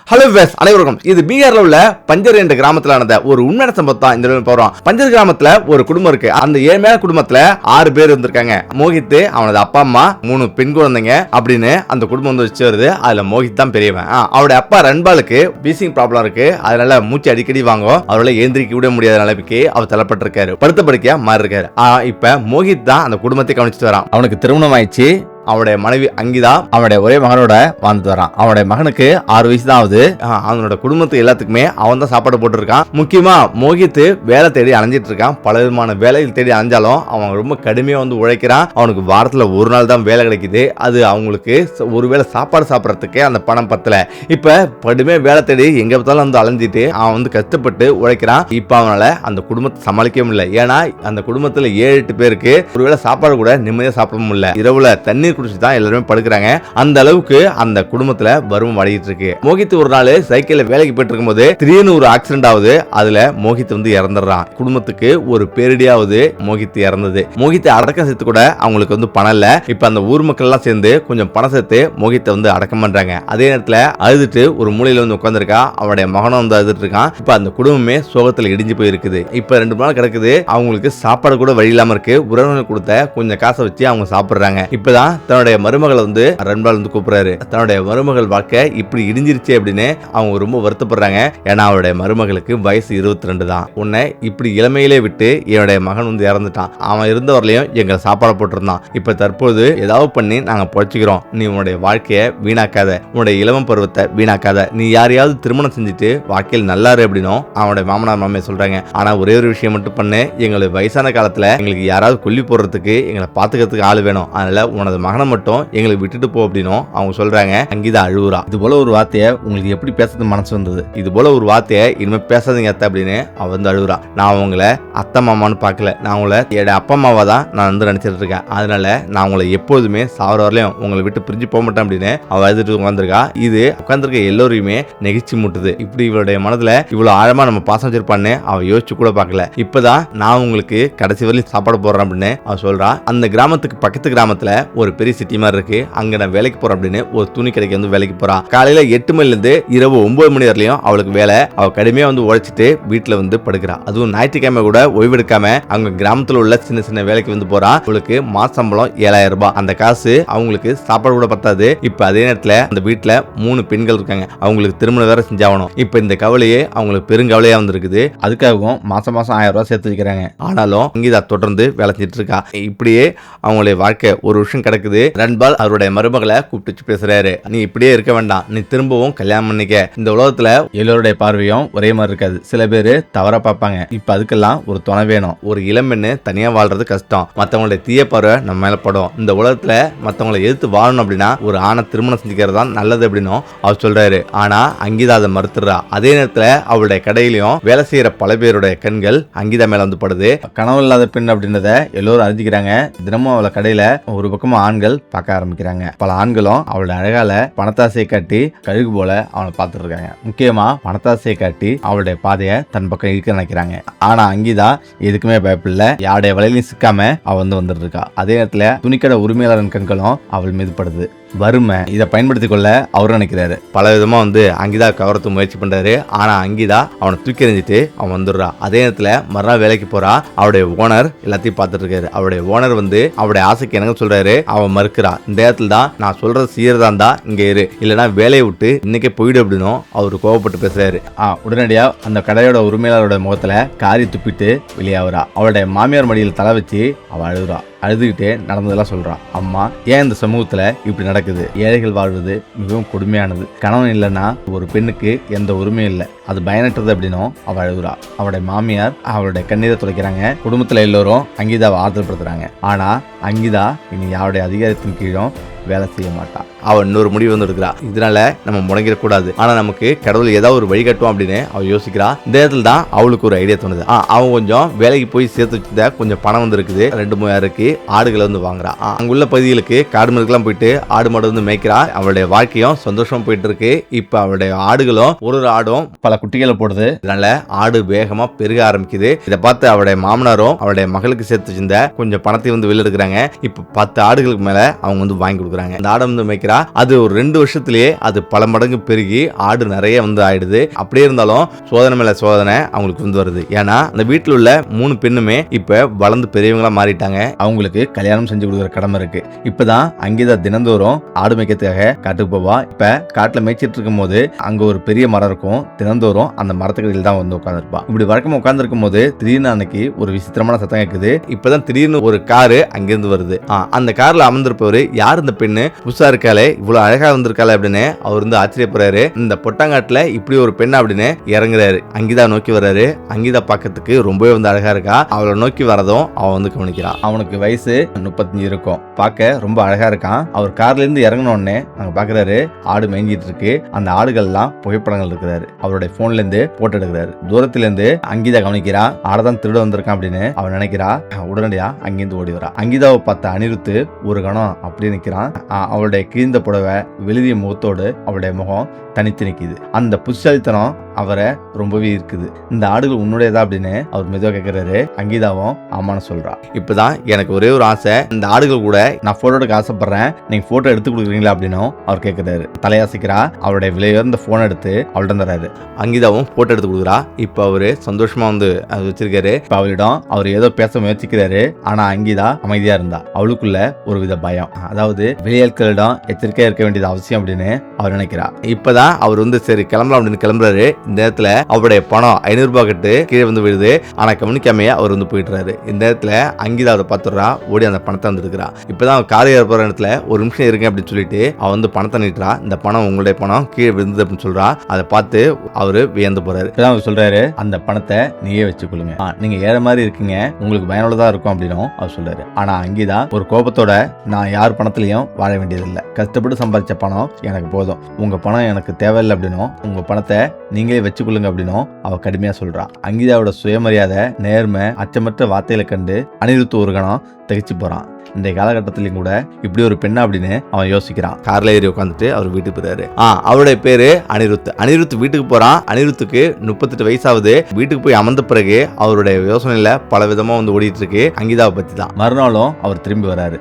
Hello viewers, அனைவருக்கும். இது பீகார்ல உள்ள பஞ்சர் என்ற கிராமத்துல நடந்த ஒரு உண்மையான சம்பவம் தான் இந்த போறோம். பஞ்சர் கிராமத்துல ஒரு குடும்பம் இருக்கு. அந்த ஏழ்மையான குடும்பத்துல 6 பேர் இருந்திருக்காங்க. மோகித், அவனது அப்பா அம்மா, 3 பெண் குழந்தைங்க அப்படின்னு அந்த குடும்பம் வந்து வச்சு வருது. அதுல மோகித் தான் பெரியவன். அவருடைய அப்பா ரன்பாலுக்கு பீசிங் ப்ராப்ளம் இருக்கு. அதனால மூச்சு அடிக்கடி வாங்கும். அவரால் ஏந்திரிக்க விட முடியாத நிலைமைக்கு அவர் தள்ளப்பட்டிருக்காரு. படுத்த படுக்கையா மாறி இருக்காரு. இப்ப மோகித் தான் அந்த குடும்பத்தை கவனிச்சுட்டு வரான். அவனுக்கு திருமணம் ஆயிடுச்சு. அவனுடைய மனைவி அங்கிதா அவனுடைய ஒரே மகனோட வாழ்ந்து வரான். அவனுடைய மகனுக்கு 6 வயசு தான் ஆகுது. அவனோட குடும்பத்துக்கு எல்லாத்துக்குமே அவன் தான் சாப்பாடு போட்டு இருக்கான். முக்கியமா மோகித் வேலை தேடி அலைஞ்சிட்டு இருக்கான். பல விதமான வேலைகள் தேடி அலைஞ்சாலும் அவன் ரொம்ப கடுமையா வந்து உழைக்கிறான். அவனுக்கு வாரத்துல ஒரு நாள் தான் வேலை கிடைக்குது. அது அவங்களுக்கு ஒருவேளை சாப்பாடு சாப்பிடறதுக்கே அந்த பணம் பத்தல. இப்ப கடுமையா வேலை தேடி எங்க பார்த்தாலும் வந்து அலைஞ்சிட்டு அவன் வந்து கஷ்டப்பட்டு உழைக்கிறான். இப்ப அவனால அந்த குடும்பத்தை சமாளிக்க முடியல. ஏன்னா அந்த குடும்பத்துல 7-8 பேருக்கு ஒருவேளை சாப்பாடு கூட நிம்மதியா சாப்பிட முடியல. இரவுல தண்ணீர் குடிச்சு தான் எல்லாரும் படுக்கிறாங்க. அந்த அளவுக்கு அந்த குடும்பத்துல வறுமை வடிகிட்டு இருக்கு. மோகித் ஒரு நாள் சைக்கிள்ல வேலைக்கு போயிட்டு இருக்கும்போது திடீர்னு ஒரு ஆக்சிடென்ட் ஆகுது. அதுல மோகித் வந்து இறந்துடுறான். குடும்பத்துக்கு ஒரு பேரிடியாவது மோகித் இறந்தது. மோகித் அடக்கம் சேர்த்து கூட அவங்களுக்கு வந்து பணம் இல்ல. இப்ப அந்த ஊர் மக்கள் எல்லாம் சேர்ந்து கொஞ்சம் பணம் சேர்த்து மோகித்தை வந்து அடக்கம் பண்றாங்க. அதே நேரத்துல அழுதுட்டு ஒரு மூலையில வந்து உட்கார்ந்துருக்கா. அவனுடைய மகனும் வந்து அழுதுட்டு இருக்கான். இப்ப அந்த குடும்பமே சோகத்துல இடிஞ்சு போயிருக்குது. இப்ப 2 நாள் கிடக்குது. அவங்களுக்கு சாப்பாடு கூட வழி இல்லாம இருக்கு. உறவினர் கொடுத்த கொஞ்சம் காசை வச்சு அவங்க சாப்பிடுறாங்க. இப்பதான் தன்னுடைய மருமகளை வந்து ரன்பால் வந்து கூப்பிடுறாரு. தன்னுடைய மருமகள் வாழ்க்கை இப்படி இடிஞ்சிருச்சு அப்படின்னு அவங்க ரொம்ப வருத்தப்படுறாங்க. ஏன்னா அவருடைய மருமகளுக்கு வயசு 22 தான். உன்னை இப்படி இளமையிலே விட்டு என்னுடைய மகன் வந்து இறந்துட்டான். அவன் இருந்தவரையிலையும் எங்களை சாப்பாடு போட்டிருந்தான். இப்ப தற்போது ஏதாவது பண்ணி நாங்க பொழைச்சிக்கிறோம். நீ உன்னுடைய வாழ்க்கையை வீணாக்காத, உன்னுடைய இளம் பருவத்தை வீணாக்காத. நீ யாரையாவது திருமணம் செஞ்சுட்டு வாழ்க்கையில் நல்லாரு அப்படின்னும் அவனுடைய மாமனார் மாமியார் சொல்றாங்க. ஆனா ஒரே ஒரு விஷயம் மட்டும் பண்ணு. எங்களுக்கு வயசான காலத்துல எங்களுக்கு யாராவது கொல்லி போடுறதுக்கு எங்களை பாத்துக்கிறதுக்கு ஆள் வேணும். அதனால உனது மகனை மட்டும் எங்களுக்கு விட்டுட்டு போ அப்படின்னும் அவங்க சொல்றாங்க. அங்கீதா அழுவுறா. இது போல ஒரு வார்த்தையை உங்களுக்கு எப்படி பேசுறது மனசு வந்தது? இது போல ஒரு வார்த்தையை இனிமே பேசாதீங்க அத்தை அப்படின்னு அவ வந்து அழுவுறா. நான் அவங்கள அத்தை மாமான்னு பார்க்கல. நான் உங்களை என்னோட அப்பா அம்மாவா தான் நான் வந்து நினைச்சிட்டு இருக்கேன். அதனால நான் உங்களை எப்போதுமே சாவர வரலையும் உங்களை விட்டு பிரிஞ்சு போக மாட்டேன் அப்படின்னு அவ அழுதுட்டு உட்காந்துருக்கா. இது உட்காந்துருக்க எல்லோரையுமே நெகிழ்ச்சி மூட்டுது. இப்படி இவளுடைய மனதுல இவ்வளவு ஆழமா நம்ம பாசம் வச்சிருப்பான்னு அவ யோசிச்சு கூட பார்க்கல. இப்பதான் நான் உங்களுக்கு கடைசி வரையும் சாப்பாடு போடுறேன் அப்படின்னு அவ சொல்றா. அந்த கிராமத்துக்கு பக்கத்து கிராமத்துல ஒரு பெரிய சிட்டி மாதிரி இருக்கு. அங்க நான் வேலைக்கு போறேன் அப்படின்னு ஒரு துணி கடைக்கு வந்து வேலைக்கு போறா. காலையில 8 மணில இருந்து இரவு 9 மணி வரையிலும் அவளுக்கு வேலை. அவ கடுமையா வந்து உழைச்சிட்டு வீட்டுல வந்து படுக்கிறா. அதுவும் ஞாயிற்றுக்கிழமை கூட ஓய்வெடுக்காம அவங்க கிராமத்துல உள்ள சின்ன சின்ன வேலைக்கு வந்து போறா. அவளுக்கு மாச சம்பளம் 7000 ரூபாய். அந்த காசு அவங்களுக்கு சாப்பாடு கூட பத்தாது. இப்ப அதே நேரத்துல அந்த வீட்டுல 3 பெண்கள் இருக்காங்க. அவங்களுக்கு திருமணம் வேற செஞ்சாகணும். இப்ப இந்த கவலையே அவங்களுக்கு பெருங்கவலையா வந்திருக்குது. அதுக்காகவும் மாசம் 1000 ரூபாய் சேர்த்து வைக்கிறாங்க. ஆனாலும் இங்கேதா தொடர்ந்து வேலை செஞ்சுட்டு இருக்கா. இப்படியே அவங்களுடைய வாழ்க்கை ஒரு வருஷம் கிடக்குது. ரன்பால் அவருடைய மருமகளை கூப்பிட்டு பேசுறாரு. நீ இப்படியே இருக்க வேண்டாம், நீ திரும்பவும் கல்யாணம் பண்ணிக்க. இந்த உலகத்துல எல்லோருடைய பார்வையும் ஒரே மாதிரி இருக்காது. சில பேரு தவறா பார்ப்பாங்க. இப்ப அதுக்கெல்லாம் ஒரு துணை வேணும். ஒரு இளம்பெண்ணு தனியா வாழ்றது கஷ்டம். மத்தவங்களுடைய தீய பார்வை நம்ம மேல படும். இந்த உலகத்துல மத்தவங்களை எதிர்த்து வாழணும் அப்படின்னா ஒரு ஆணை திருமணம் செஞ்சுக்கிறது தான் நல்லது அப்படின்னும் அவர் சொல்றாரு. ஆனா அங்கீதா அதை மறுத்துறா. அதே நேரத்துல அவருடைய கடையிலையும் வேலை செய்யற பல பேருடைய கண்கள் அங்கீதா மேல வந்து படுது. கனவு இல்லாத பெண் அப்படின்றத எல்லோரும் அறிஞ்சிக்கிறாங்க. தினமும் அவளை கடையில ஒரு பக்கமா ஆண்கள் பார்க்க ஆரம்பிக்கிறாங்க. பல ஆண்களும் அவளோட அழகால பணத்தாசையை காட்டி கழுகு போல அவனை பார்த்துட்டு இருக்காங்க. முக்கியமா பணத்தாசையை காட்டி அவளுடைய பாதையை தன் பக்கம் இழுக்க நினைக்கிறாங்க. ஆனா அங்கீதா எதுக்குமே பயப்படல. யாருடைய வலையிலையும் சிக்காம அவ வந்துட்டு இருக்கா. அதே நேரத்துல துணிக்கடை உரிமையாளரின் கண்களும் அவள் மீது படுது. வறுமை இதை பயன்படுத்திக் கொள்ள அவர் நினைக்கிறாரு. பல விதமா வந்து அங்கீதா கவரத்து முயற்சி பண்றாரு. ஆனா அங்கீதா அவனை தூக்கி எறிஞ்சிட்டு அவன் வந்துடுறா. அதே நேரத்துல மறுநாள் வேலைக்கு போறா. அவருடைய ஓனர் எல்லாத்தையும் பார்த்துட்டு இருக்காரு. அவருடைய ஓனர் வந்து அவருடைய ஆசைக்கு எனக்கு சொல்றாரு. அவன் மறுக்கிறா. இந்த இடத்துல தான் நான் சொல்றது செய்யறதா இருந்தா இங்க இரு, இல்லைன்னா வேலையை விட்டு இன்னைக்கே போயிடு அப்படின்னும் அவரு கோவப்பட்டு பேசுறாரு. உடனடியா அந்த கடையோட உரிமையாளரோட முகத்துல காரி துப்பிட்டு வெளியாகிறா. அவளுடைய மாமியார் மடியில் தலை வச்சு அவ அழுகுறா. அழுதுகிட்டே நடந்ததெல்லாம் சொல்றான். அம்மா, ஏன் இந்த சமூகத்துல இப்படி நடக்குது? ஏழைகள் வாழ்வது மிகவும் கொடுமையானது. கணவன் இல்லைன்னா ஒரு பெண்ணுக்கு எந்த உரிமையும் இல்லை, அது பயனற்றது அப்படின்னும் அவ அழுகுறா. அவளுடைய மாமியார் அவளுடைய கண்ணீரை துடைக்கிறாங்க. குடும்பத்துல எல்லோரும் அங்கீதாவை ஆறுதல்படுத்துறாங்க. ஆனா அங்கீதா இனி யாருடைய அதிகாரத்தின் கீழும் வேலை செய்ய மாட்டான். அவன் இன்னொரு முடிவு வந்து இருக்கிறா. இதனால நம்ம முடங்கிடக்கூடாது. ஆனா நமக்கு கடவுள் ஏதாவது ஒரு வழிகாட்டும் அப்படின்னு அவ யோசிக்கிறா. இந்த இடத்துல தான் அவளுக்கு ஒரு ஐடியா தோணுது. அவன் கொஞ்சம் வேலைக்கு போய் சேர்த்து வச்சிருந்த கொஞ்சம் பணம் வந்து இருக்குது. 2-3000 ஆடுகளை வந்து வாங்குறா. அங்குள்ள பகுதிகளுக்கு காடு மருக்கெல்லாம் போயிட்டு ஆடு மாடு வந்து மேய்க்கிறா. அவளுடைய வாழ்க்கையும் சந்தோஷமா போயிட்டு இருக்கு. இப்ப அவளுடைய ஆடுகளும் ஒரு ஆடும் பல குட்டிகளை போடுது. இதனால ஆடு வேகமா பெருக ஆரம்பிக்குது. இதை பார்த்து அவளுடைய மாமனாரும் அவளுடைய மகளுக்கு சேர்த்து வச்சிருந்த கொஞ்சம் பணத்தை வந்து வெளில எடுக்கிறாங்க. இப்ப 10 ஆடுகளுக்கு மேல அவங்க வந்து வாங்கி கொடுக்குறாங்க. கொடுக்குறாங்க. அந்த ஆடை வந்து மேய்க்கிறா. அது ஒரு 2 வருஷத்திலேயே அது பல மடங்கு பெருகி ஆடு நிறைய வந்து ஆயிடுது. அப்படியே இருந்தாலும் சோதனை மேல சோதனை அவங்களுக்கு வந்து வருது. ஏன்னா அந்த வீட்டில் உள்ள 3 பெண்ணுமே இப்ப வளர்ந்து பெரியவங்களா மாறிட்டாங்க. அவங்களுக்கு கல்யாணம் செஞ்சு கொடுக்குற கடமை இருக்கு. இப்பதான் அங்கீதா தினந்தோறும் ஆடு மேய்க்கிறதுக்காக காட்டுக்கு போவா. இப்ப காட்டுல மேய்ச்சிட்டு இருக்கும் போது அங்க ஒரு பெரிய மரம் இருக்கும். தினந்தோறும் அந்த மரத்துக்கடியில் தான் வந்து உட்காந்துருப்பா. இப்படி வழக்கமா உட்கார்ந்து இருக்கும் போது திடீர்னு அன்னைக்கு ஒரு விசித்திரமான சத்தம் கேக்குது. இப்பதான் திடீர்னு ஒரு காரு அங்கிருந்து வருது. அந்த கார்ல அமர்ந்திருப்பவரு யார் இந்த பெண்ணு புதுசா இருக்காளே இவ்வளவு அழகா வந்திருக்காளே அப்படின்னு அவர் வந்து ஆச்சரியப்படுறாரு. இந்த பொட்டாங்காட்டுல இப்படி ஒரு பெண் அப்படின்னு இறங்குறாரு. அங்கீதா நோக்கி வர்றாரு. அங்கீதா பார்க்கறதுக்கு ரொம்பவே வந்து அழகா இருக்கா. அவளை நோக்கி வரதும் அவன் வந்து கவனிக்கிறான். அவனுக்கு வயசு 35 இருக்கும். பார்க்க ரொம்ப அழகா இருக்கான். அவர் கார்ல இருந்து இறங்கின உடனே அங்க பாக்குறாரு ஆடு மேய்ஞ்சிட்டு இருக்கு. அந்த ஆடுகள் எல்லாம் புகைப்படங்கள் இருக்கிறாரு. அவருடைய போன்ல இருந்து போட்டோ எடுக்கிறாரு. தூரத்துல இருந்து அங்கீதா கவனிக்கிறா. ஆடதான் திருட வந்திருக்கான் அப்படின்னு அவன் நினைக்கிறா. உடனடியா அங்கிருந்து ஓடி வரா. அங்கீதாவை பார்த்த அனிருத்து ஒரு கணம் அப்படி நிக்கிறான். அவளுடைய கிழிந்த புடவை வெளிய முகத்தோடு அவளுடைய முகம் தனித்து நிக்குது. அந்த புத்திசாலித்தனம் அவரை ரொம்பவே இருக்குது. இந்த ஆடுகள் உன்னுடையதா அப்படின்னு அவர் மெதுவா கேட்கிறாரு. அங்கீதாவும் ஆமான்னு சொல்றா. இப்பதான் எனக்கு ஒரே ஒரு ஆசை, இந்த ஆடுகள் கூட நான் போட்டோ எடுக்க ஆசைப்படுறேன், நீங்க போட்டோ எடுத்து கொடுக்குறீங்களா அப்படின்னு அவர் கேட்கிறாரு. தலையாசிக்கிறா. அவருடைய விலையுயர்ந்த போன் எடுத்து அவள்கிட்ட தராரு. அங்கீதாவும் போட்டோ எடுத்து கொடுக்குறா. இப்ப அவரு சந்தோஷமா வந்து அது வச்சிருக்காரு. இப்ப அவளிடம் அவர் ஏதோ பேச முயற்சிக்கிறாரு. ஆனா அங்கீதா அமைதியா இருந்தா. அவளுக்குள்ள ஒரு வித பயம், அதாவது வெளியாட்களிடம் எச்சரிக்கையா இருக்க வேண்டியது அவசியம் அப்படின்னு அவர் நினைக்கிறா. இப்பதான் அவர் வந்து சரி கிளம்பலாம் அப்படின்னு கிளம்புறாரு. இந்த இடத்துல அவருடைய பணம் 500 ரூபாய் கட்டு கீழே வந்து விடுது. ஆனா கவனிக்காமையே அவர் வந்து போயிட்டுறாரு. இந்த இடத்துல அங்கீதா அதை பார்த்துடுறா. ஓடி அந்த பணத்தை வந்துருக்கிறா. இப்பதான் கார் ஏற்படுற இடத்துல ஒரு நிமிஷம் இருக்கு அப்படின்னு சொல்லிட்டு அவ வந்து பணத்தை நீட்டுறா. இந்த பணம் உங்களுடைய பணம் கீழே விழுந்தது அப்படின்னு சொல்றா. அதை பார்த்து அவரு வியந்து போறாரு. அவர் சொல்றாரு அந்த பணத்தை நீயே வச்சுக்கொள்ளுங்க, நீங்க ஏற மாதிரி இருக்கீங்க, உங்களுக்கு பயனுள்ளதா இருக்கும் அப்படின்னு அவர் சொல்றாரு. ஆனா அங்கீதா ஒரு கோபத்தோட நான் யார் பணத்திலையும் வாழ வேண்டியதில்லை, கஷ்டப்பட்டு சம்பாதிச்ச பணம் எனக்கு போதும், உங்க பணம் எனக்கு தேவையில்லை அப்படின்னும் உங்க பணத்தை நீங்களே வச்சுக்கொள்ளுங்க அப்படின்னும் அவ கடுமையா சொல்றா. அங்கீதாவோட சுயமரியாதை நேர்மை அச்சமற்ற வார்த்தைகளை கண்டு அனிருத்து ஒரு கணம் திகைச்சு போறான். இந்த காலகட்டத்திலையும் கூட இப்படி ஒரு பெண்ணா அப்படின்னு அவன் யோசிக்கிறான். கார்ல ஏறி உட்காந்துட்டு அவர் வீட்டுக்கு போறாரு. அவருடைய பேரு அனிருத். அனிருத் வீட்டுக்கு போறான். அனிருத்துக்கு 38 வயசாவது. வீட்டுக்கு போய் அமர்ந்த பிறகு அவருடைய யோசனையில பல விதமா வந்து ஓடிட்டு இருக்கு. அங்கீதாவை பத்தி தான். மறுநாளும் அவர் திரும்பி வராரு.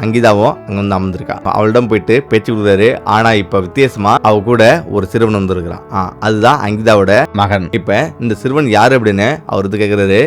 அங்கீதாவும் அங்க வந்து அமர்ந்திருக்கா. அவளிடம் போயிட்டு பேச்சு கொடுக்குறாரு. ஆனா இப்ப வித்தியாசமா அவ கூட ஒரு சிறுவன் வந்திருக்கிறான். அதுதான் அங்கீதாவோட மகன். இப்ப இந்த சிறுவன் யாரு அப்படின்னு அவர் வந்து கேக்குறாரு.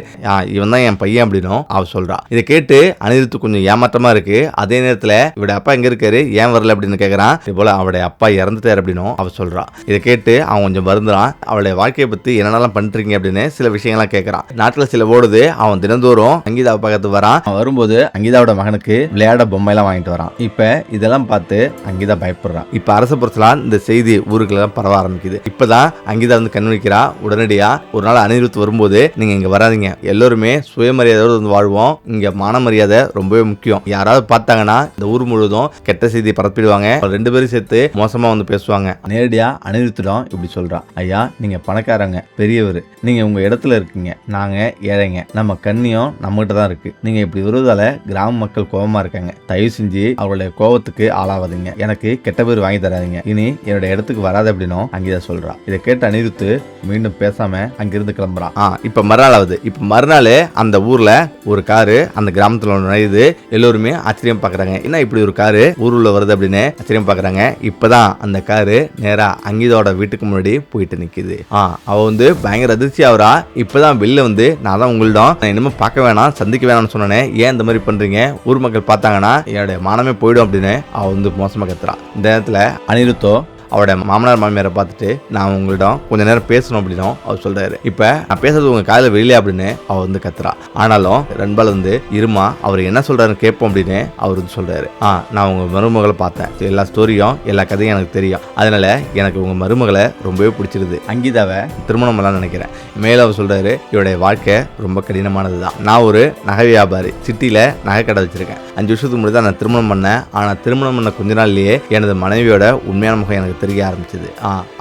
இவன் தான் என் பையன் அப்படின்னும் அவர் சொல்றா. இதை கேட்டு அனிருத்து கொஞ்சம் ஏமாற்றமா இருக்கு. அதே நேரத்துல இவட அப்பா எங்க இருக்காரு, ஏன் வரல அப்படின்னு கேக்குறான். இது போல அவருடைய அப்பா இறந்துட்டாரு அப்படின்னு அவ சொல்றா. இதை கேட்டு அவன் கொஞ்சம் வருந்துறான். அவளுடைய வாழ்க்கையை பத்தி என்னென்னலாம் பண்றீங்க அப்படின்னு சில விஷயங்கள்லாம் கேட்கறான். நாட்டுல சில ஓடுது. அவன் தினந்தோறும் அங்கீதாவை பக்கத்து வரான். அவன் வரும்போது அங்கீதாவோட மகனுக்கு விளையாட பொம்மை எல்லாம் வாங்கிட்டு வரான். இப்ப இதெல்லாம் பார்த்து அங்கீதா பயப்படுறான். இப்ப அரச புரசலாம் இந்த செய்தி ஊருக்குள்ள பரவ ஆரம்பிக்குது. இப்பதான் அங்கீதா வந்து கண்விக்கிறா. உடனடியா ஒரு நாள் அனிருத் வரும்போது நீங்க இங்க வராதிங்க, எல்லோருமே சுயமரியாதையோடு வந்து வாழ்வோம், இங்க மான மரியாதை ரொம்பவே முக்கியம், யாராவது பார்த்தாங்கன்னா இந்த ஊர் முழுவதும் கெட்ட செய்தி பரப்பிடுவாங்க, 2 பேரும் சேர்த்து மோசமா வந்து பேசுவாங்க. நேரடியா அனிருத்திடம் இப்படி சொல்றான். ஐயா நீங்க பணக்காரங்க பெரியவர், நீங்க உங்க இடத்துல இருக்கீங்க, நாங்க ஏழைங்க, நம்ம கண்ணியம் நம்ம கிட்ட தான் இருக்கு, நீங்க இப்படி வருவதால கிராம மக்கள் கோபமா இருக்காங்க, தயவு செஞ்சு அவருடைய கோபத்துக்கு ஆளாவாதீங்க, எனக்கு கெட்ட பேர் வாங்கி தராதீங்க, இனி என்னோட இடத்துக்கு வராது அப்படின்னும் அங்கேதான் சொல்றா. இதை கேட்ட அனிருத்து மீண்டும் பேசாம அங்கிருந்து கிளம்புறான். இப்ப மறுநாள் ஆகுது. இப்ப மறுநாள் அந்த ஊர்ல ஒரு காரு அந்த கிராமத்துல நுழையுது. எல்லோருமே ஆச்சரியம் பாக்குறாங்க. என்ன இப்படி ஒரு காரு ஊருள்ள வருது அப்படின்னு ஆச்சரியம் பாக்குறாங்க. இப்பதான் அந்த காரு நேரா அங்கீதாவோட வீட்டுக்கு முன்னாடி போயிட்டு நிக்குது. அவ வந்து பயங்கர அதிர்ச்சி ஆகுறா. இப்பதான் வெளில வந்து நான் தான் உங்களிடம் நான் இனிமே பார்க்க வேணாம் சந்திக்க வேணாம்னு சொன்னேன், ஏன் இந்த மாதிரி பண்றீங்க, ஊர் மக்கள் பார்த்தாங்கன்னா என்னுடைய மானமே போயிடும் அப்படின்னு அவ வந்து மோசமா கத்துறா. இந்த நேரத்துல அனிருத்தோ அவருடைய மாமனார் மாமியாரை பார்த்துட்டு நான் உங்களிடம் கொஞ்ச நேரம் பேசணும் அப்படின்னும் அவர் சொல்றாரு. இப்ப நான் பேசுறது உங்க காதுல வெளியே அப்படின்னு அவர் வந்து கத்துறா. ஆனாலும் ரன்பால் வந்து இருமா அவர் என்ன சொல்றாருன்னு கேட்போம் அப்படின்னு அவர் வந்து சொல்றாரு. நான் உங்க மருமகளை பார்த்தேன், எல்லா ஸ்டோரியும் எல்லா கதையும் எனக்கு தெரியும், அதனால எனக்கு உங்க மருமகளை ரொம்பவே பிடிச்சிருது, அங்கீதாவை திருமணம் எல்லாம் நினைக்கிறேன். மேல அவர் சொல்றாரு இவருடைய வாழ்க்கை ரொம்ப கடினமானதுதான், நான் ஒரு நகை வியாபாரி, சிட்டியில நகை கடை வச்சிருக்கேன், 5 வருஷத்துக்கு முன்னாடி தான் நான் திருமணம் பண்ணேன். ஆனா திருமணம் பண்ண கொஞ்ச நாள்லயே எனது மனைவியோட உண்மையான முகம் எனக்கு தெரிய ஆரம்பிச்சது.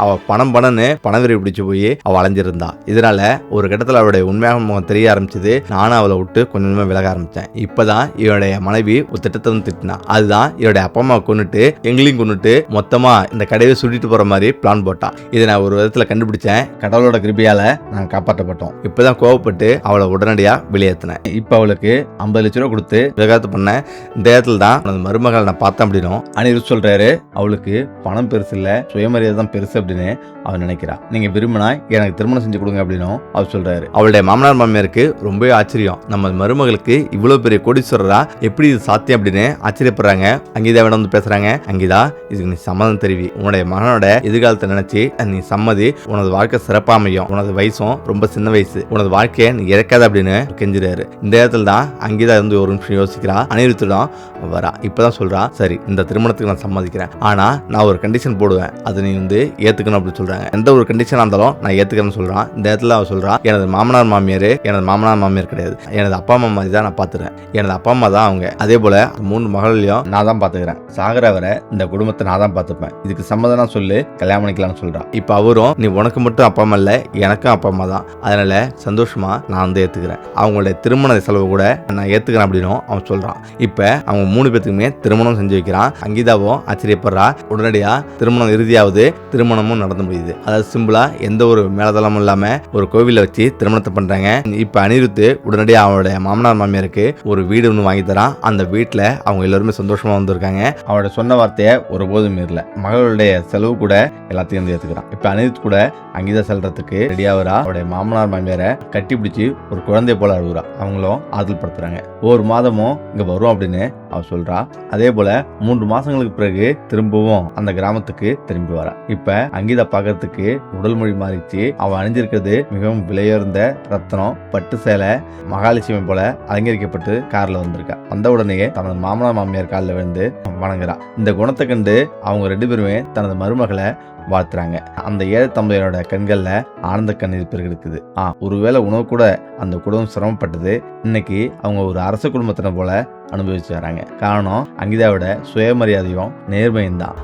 அவ பணம்னு பணவெறி பிடிச்சு போய் அவ அலைஞ்சிருந்தா. இதனால ஒரு கட்டத்துல அவளுடைய உண்மையான முகம் தெரிய ஆரம்பிச்சது. நானும் அவளை விட்டு கொஞ்சமா விலக ஆரம்பிச்சேன். இப்பதான் இவனுடைய மனைவி ஒரு திட்டத்தை வந்து திட்டினா. அதுதான் இவருடைய அப்பா அம்மா கொன்னுட்டு எங்களையும் கொன்னுட்டு மொத்தமா இந்த கடையை சுட்டிட்டு போற மாதிரி பிளான் போட்டான். இதை நான் ஒரு விதத்துல கண்டுபிடிச்சேன். கடவுளோட கிருபையால நாங்க காப்பாற்றப்பட்டோம். இப்பதான் கோவப்பட்டு அவளை உடனடியா வெளியேற்றினேன். இப்ப அவளுக்கு 50 லட்சம் ரூபாய் கொடுத்து விவகாரத்து பண்ண. இந்த இடத்துல தான் அந்த மருமகளை நான் பார்த்தேன் அப்படின்னும் அனிருத் சொல்றாரு. அவளுக்கு பணம் பெருசு இல்ல, சுயமரியாதை தான் பெருசு அப்படின்னு அவன் நினைக்கிறா. நீங்க விரும்பினா எனக்கு திருமணம் செஞ்சு கொடுங்க அப்படின்னும் அவர் சொல்றாரு. அவளுடைய மாமனார் மாமியாருக்கு ரொம்பவே ஆச்சரியம். நம்ம மருமகளுக்கு இவ்வளவு பெரிய கோடீஸ்வரரா எப்படி இது சாத்தியம் அப்படின்னு ஆச்சரியப்படுறாங்க. அங்கீதா வேணும் வந்து பேசுறாங்க. அங்கீதா, இதுக்கு நீ சம்மதம் தெரிவி. உன்னுடைய மகனோட எதிர்காலத்தை நினைச்சு நீ சம்மதி. உனது வாழ்க்கை சிறப்பா அமையும். உனது வயசும் ரொம்ப சின்ன வயசு. உனது வாழ்க்கையை நீ இறக்காத அப்படின்னு கெஞ்சுறாரு. இந்த இடத்துல தான் அங்கீதா வந்து ஒரு நிமிஷம் யோசிக்கிறா. அனிருத்திடம் வரா. இப்பதான் சொல்றா, சரி இந்த திருமணத்துக்கு நான் சம்மதிக்கிறேன். ஆனா நான் ஒரு கண்டிஷன் போடுவேன், அதை நீ வந்து ஏத்துக்கணும் அப்படின்னு சொல்றாங்க. எந்த ஒரு கண்டிஷனா இருந்தாலும் நான் ஏத்துக்கிறேன்னு சொல்றான். இந்த இடத்துல அவ சொல்றா, எனது மாமனார் மாமியார் கிடையாது, எனது அப்பா அம்மா மாதிரி தான் நான் பாத்துறேன். எனது அப்பா அம்மா தான் அவங்க. அதே போல 3 மகளையும் நான் தான் பாத்துக்கிறேன். சாகர வரை இந்த குடும்பத்தை நான் தான் பாத்துப்பேன். இதுக்கு சம்மதம் சொல்லு, கல்யாணம் பண்ணிக்கலாம்னு சொல்றான். இப்ப அவரும், நீ உனக்கு மட்டும் அப்பா அம்மா இல்ல, எனக்கும் அப்பா அம்மா தான், அதனால சந்தோஷமா நான் வந்து ஏத்துக்கிறேன். அவங்களுடைய திருமண செலவு கூட நான் ஏத்துக்கிறேன் அப்படின்னு அவன் சொல்றான். இப்ப அவங்க 3 பேத்துக்குமே திருமணம் செஞ்சு வைக்கிறான். அங்கீதாவும் ஆச்சரியப்படுறா. உடனடியா திருமணம் இறுதியாவது, திருமணமும் நடந்து முடியுது. அதாவது சிம்பிளா எந்த ஒரு மேலதளமும் இல்லாம ஒரு கோவில வச்சு திருமணத்தை பண்றாங்க. இப்ப அனிருத் உடனடியாக அவனுடைய மாமனார் மாமியாருக்கு ஒரு வீடு ஒன்று வாங்கி தரான். அந்த வீட்டுல அவங்க எல்லாருமே சந்தோஷமா வந்திருக்காங்க. அவனோட சொன்ன வார்த்தையை ஒருபோதும் மீறல. மகளுடைய செலவு கூட எல்லாத்தையும் வந்து ஏத்துக்கிறான். இப்ப அனிருத் கூட அங்கீதா செல்றதுக்கு ரெடியாகிறா. அவருடைய மாமனார் மாமியாரை கட்டி பிடிச்சி ஒரு குழந்தை போல அழுகுறா. அவங்களும் ஆறுதல் படுத்துறாங்க. ஒரு மாதமும் இங்க வரும் அப்படின்னு அவ சொல்றா. அதே போல 3 மாசங்களுக்கு பிறகு திரும்பவும் அந்த கிராமத்துக்கு திரும்பி வரா. இப்ப அங்கீதா பாக்கிறதுக்கு உடல் மொழி மாறிச்சு. அவ அணிஞ்சிருக்கிறது மிகவும் விலையுயர்ந்த ரத்னம் பட்டு சேலை, மகாலட்சுமி போல அலங்கரிக்கப்பட்டு கார்ல வந்திருக்கா. வந்த உடனே தனது மாமனார் மாமியார் காலில் விழுந்து வணங்குறா. இந்த குணத்தை கண்டு அவங்க 2 பேருமே தனது மருமகளை வாழ்த்துறாங்க. அந்த ஏழை தம்பதியரோட கண்கள்ல ஆனந்த கண்ணீர் பெருக்கெடுக்குது. ஒருவேளை உணவு கூட அந்த குடும்பம் சிரமப்பட்டது. இன்னைக்கு அவங்க ஒரு அரச குடும்பத்தின போல அனுபவிச்சு வராங்க. காரணம் அங்கீதாவோட சுயமரியாதையும் நேர்மையும் தான்.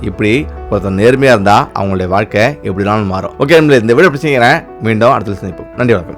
இப்படி ஒருத்தர் நேர்மையா இருந்தா அவங்களுடைய வாழ்க்கை எப்படினாலும் மாறும். ஓகே, இந்த வீடியோ பிடிச்சிக்கிறேன். மீண்டும் அடுத்த சந்திப்போம். நன்றி, வணக்கம்.